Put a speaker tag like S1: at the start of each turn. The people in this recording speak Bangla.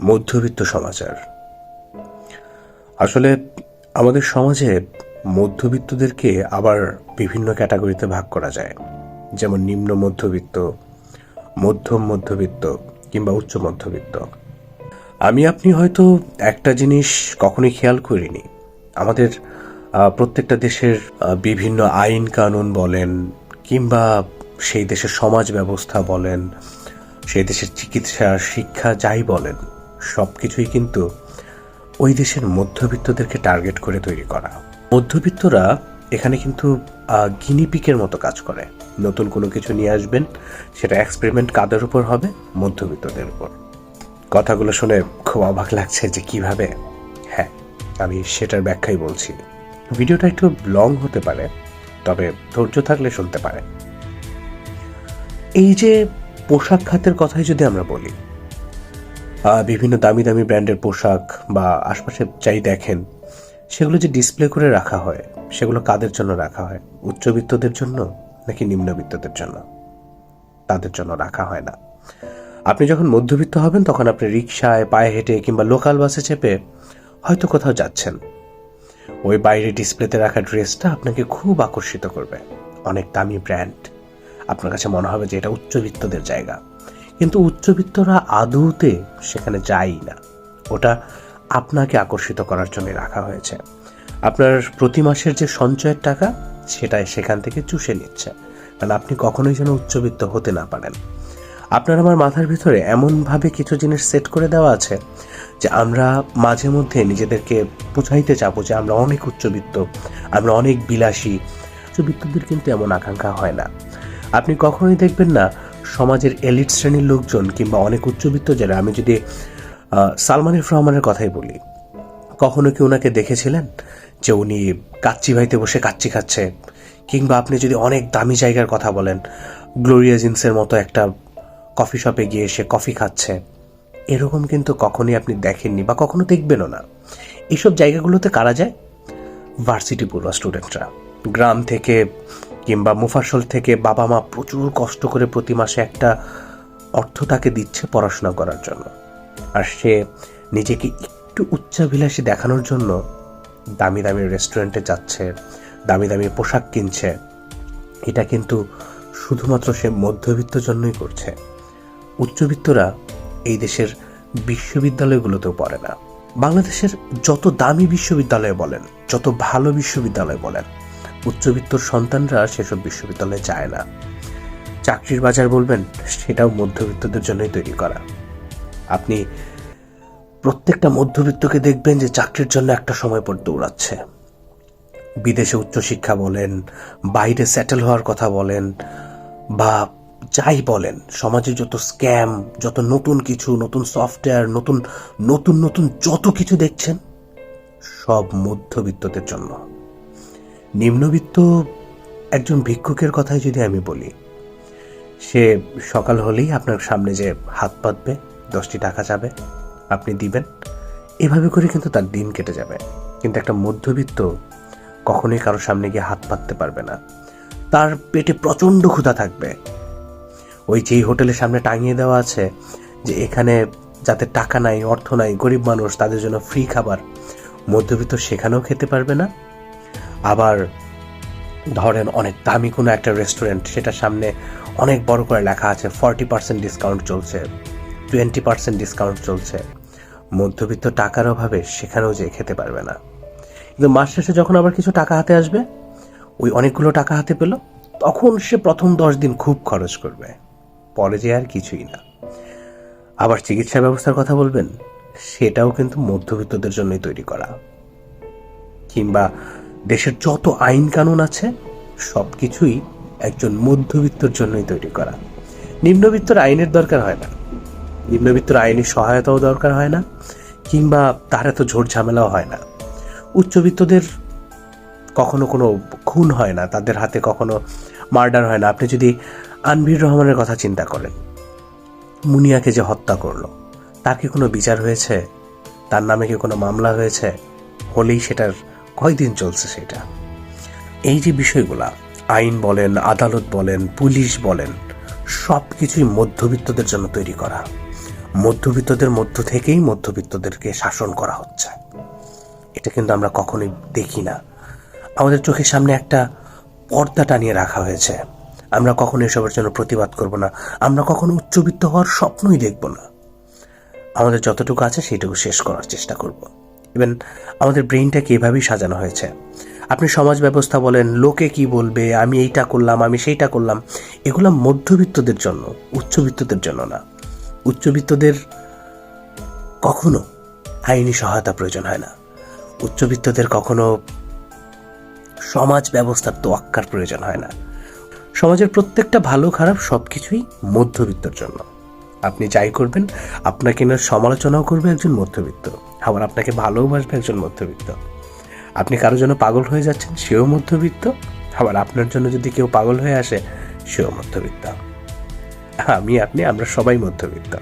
S1: মধ্যবিত্ত সমাচার। আসলে আমাদের সমাজে মধ্যবিত্তদেরকে আবার বিভিন্ন ক্যাটাগরিতে ভাগ করা যায়, যেমন নিম্ন মধ্যবিত্ত, মধ্যম মধ্যবিত্ত কিংবা উচ্চ মধ্যবিত্ত। আমি আপনি হয়তো একটা জিনিস কখনোই খেয়াল করিনি, আমাদের প্রত্যেকটা দেশের বিভিন্ন আইন কানুন বলেন কিংবা সেই দেশের সমাজ ব্যবস্থা বলেন, সেই দেশের চিকিৎসা শিক্ষা যাই বলেন, সব কিছুই কিন্তু ওই দেশের মধ্যবিত্তদেরকে টার্গেট করে তৈরি করা। মধ্যবিত্তরা এখানে কিন্তু গিনিপিকের মতো কাজ করে। নতুন কোনো কিছু নিয়ে আসবেন, সেটা এক্সপেরিমেন্ট কাদের উপর হবে? মধ্যবিত্তদের উপর। কথাগুলো শুনে খুব অবাক লাগছে যে কিভাবে। হ্যাঁ, আমি সেটার ব্যাখ্যাই বলছি। ভিডিওটা একটু লং হতে পারে, তবে ধৈর্য থাকলে শুনতে পারে। এই যে পোশাক খাতের কথাই যদি আমরা বলি, বিভিন্ন দামি দামি ব্র্যান্ডের পোশাক বা আশপাশে যাই দেখেন, সেগুলো যে ডিসপ্লে করে রাখা হয়, সেগুলো কাদের জন্য রাখা হয়? উচ্চবিত্তদের জন্য নাকি নিম্নবিত্তদের জন্য? তাদের জন্য রাখা হয় না। আপনি যখন মধ্যবিত্ত হবেন তখন আপনি রিকশায়, পায়ে হেঁটে কিংবা লোকাল বাসে চেপে হয়তো কোথাও যাচ্ছেন। ওই বাইরে ডিসপ্লেতে রাখা ড্রেসটা আপনাকে খুব আকর্ষিত করবে, অনেক দামি ব্র্যান্ড। আপনার কাছে মনে হবে যে এটা উচ্চবিত্তদের জায়গা, কিন্তু উচ্চবিত্তরা আদৌতে সেখানে যায়ই না। ওটা আপনাকে আকর্ষিত করার জন্য রাখা হয়েছে। আপনার প্রতি মাসের যে সঞ্চয়ের টাকা, সেটাই সেখান থেকে চুষে নিচ্ছে, কারণ আপনি কখনোই যেন উচ্চবিত্ত হতে না পারেন। আপনার আমার মাথার ভিতরে এমনভাবে কিছু জিনিস সেট করে দেওয়া আছে যে আমরা মাঝে মধ্যে নিজেদেরকে বুঝাইতে চাবো যে আমরা অনেক উচ্চবিত্ত, আমরা অনেক বিলাসী। উচ্চবিত্তদের কিন্তু এমন আকাঙ্ক্ষা হয় না। আপনি কখনোই দেখবেন না সমাজের এলিট শ্রেণীর লোকজন কিংবা অনেক উচ্চবিত্ত যারা, আমি যদি সালমান এফ রহমানের কথাই বলি, কখনো কি ওনাকে দেখেছিলেন যে উনি কাচ্চি ভাইতে বসে কাচ্চি খাচ্ছে? কিংবা আপনি যদি অনেক দামি জায়গার কথা বলেন, গ্লোরিয়া জিন্সের মতো একটা কফি শপে গিয়ে সে কফি খাচ্ছে, এরকম কিন্তু কখনোই আপনি দেখেননি বা কখনো দেখবেনও না। এইসব জায়গাগুলোতে কারা যায়? ভার্সিটি পড়ুয়া স্টুডেন্টরা। গ্রাম থেকে কিংবা মুফাসল থেকে বাবা মা প্রচুর কষ্ট করে প্রতি মাসে একটা অর্থ তাকে দিচ্ছে পড়াশোনা করার জন্য, আর সে নিজেকে একটু উচ্চাভিলাষী দেখানোর জন্য দামি দামি রেস্টুরেন্টে যাচ্ছে, দামি দামি পোশাক কিনছে। এটা কিন্তু শুধুমাত্র সে মধ্যবিত্ত জন্যই করছে। উচ্চবিত্তরা এই দেশের বিশ্ববিদ্যালয়গুলোতেও পড়ে না। বাংলাদেশের যত দামি বিশ্ববিদ্যালয় বলেন, যত ভালো বিশ্ববিদ্যালয় বলেন, উচ্চবিত্তর সন্তানরা সেসব বিশ্ববিদ্যালয়ে যায় না। চাকরির বাজার বলবেন, সেটাও মধ্যবিত্তদের জন্যই তৈরি করা। আপনি প্রত্যেকটা মধ্যবিত্তকে দেখবেন যে চাকরির জন্য একটা সময় পর দৌড়াচ্ছে। বিদেশে উচ্চশিক্ষা বলেন, বাইরে সেটেল হওয়ার কথা বলেন, বা যাই বলেন, সমাজে যত স্ক্যাম, যত নতুন কিছু, নতুন সফটওয়্যার, নতুন নতুন নতুন যত কিছু দেখছেন, সব মধ্যবিত্তদের জন্য। নিম্নবিত্ত একজন ভিক্ষুকের কথাই যদি আমি বলি, সে সকাল হলেই আপনার সামনে যে হাত পাতবে, 10টি টাকা যাবে, আপনি দিবেন, এভাবে করে কিন্তু তার দিন কেটে যাবে। কিন্তু একটা মধ্যবিত্ত কখনোই কারোর সামনে গিয়ে হাত পাততে পারবে না। তার পেটে প্রচণ্ড ক্ষুধা থাকবে। ওই যেই হোটেলের সামনে টাঙিয়ে দেওয়া আছে যে এখানে যাদের টাকা নাই, অর্থ নাই, গরিব মানুষ, তাদের জন্য ফ্রি খাবার, মধ্যবিত্ত সেখানেও খেতে পারবে না। আবার ধরেন অনেক দামি কোনো একটা রেস্টুরেন্ট, সেটার সামনে অনেক বড় করে লেখা আছে 40% ডিসকাউন্ট চলছে, 20% ডিসকাউন্ট চলছে। মধ্যবিত্ত টাকার অভাবে সেখানেও যেয়ে খেতে পারবে না। কিন্তু মাস শেষে যখন আবার কিছু টাকা হাতে আসবে, ওই অনেকগুলো টাকা হাতে পেল, তখন সে প্রথম 10 দিন খুব খরচ করবে, পরে যে আর কিছুই না। আবার চিকিৎসা ব্যবস্থার কথা বলবেন, সেটাও কিন্তু মধ্যবিত্তদের জন্যই তৈরি করা। কিংবা দেশের যত আইন কানুন আছে, সব কিছুই একজন মধ্যবিত্তর জন্যই তৈরি করা। নিম্নবিত্তর আইনের দরকার হয় না, নিম্নবিত্তর আইনি সহায়তাও দরকার হয় না, কিংবা তার এত ঝোড় ঝামেলাও হয় না। উচ্চবিত্তদের কখনো কোনো খুন হয় না, তাদের হাতে কখনো মার্ডার হয় না। আপনি যদি আনভির রহমানের কথা চিন্তা করেন, মুনিয়াকে যে হত্যা করলো, তার কি কোনো বিচার হয়েছে? তার নামে কি কোনো মামলা হয়েছে? হলেই সেটার কয়দিন চলছে সেটা। এই যে বিষয়গুলা, আইন বলেন, আদালত বলেন, পুলিশ বলেন, সব কিছুই মধ্যবিত্তদের জন্য তৈরি করা। মধ্যবিত্তদের মধ্য থেকেই মধ্যবিত্তদেরকে শাসন করা হচ্ছে। এটা কিন্তু আমরা কখনোই দেখি না। আমাদের চোখের সামনে একটা পর্দা টানিয়ে রাখা হয়েছে। আমরা কখনো এসবের জন্য প্রতিবাদ করব না। আমরা কখনো উচ্চবিত্ত হওয়ার স্বপ্নই দেখব না। আমাদের যতটুকু আছে সেইটুকু শেষ করার চেষ্টা করব। ইভেন আমাদের ব্রেইনটাকে এভাবেই সাজানো হয়েছে। আপনি সমাজ ব্যবস্থা বলেন, লোকে কি বলবে, আমি এইটা করলাম, আমি সেইটা করলাম, এগুলো মধ্যবিত্তদের জন্য, উচ্চবিত্তদের জন্য না। উচ্চবিত্তদের কখনো আইনি সহায়তা প্রয়োজন হয় না। উচ্চবিত্তদের কখনো সমাজ ব্যবস্থার তোয়াক্কার প্রয়োজন হয় না। সমাজের প্রত্যেকটা ভালো খারাপ সবকিছুই মধ্যবিত্তর জন্য। আপনি যাই করবেন, আপনাকে না সমালোচনাও করবে একজন মধ্যবিত্ত, আবার আপনাকে ভালোবাসবে একজন মধ্যবিত্ত। আপনি কারোর জন্য পাগল হয়ে যাচ্ছেন, সেও মধ্যবিত্ত, আবার আপনার জন্য যদি কেউ পাগল হয়ে আসে, সেও মধ্যবিত্ত। আমি, আপনি, আমরা সবাই মধ্যবিত্ত।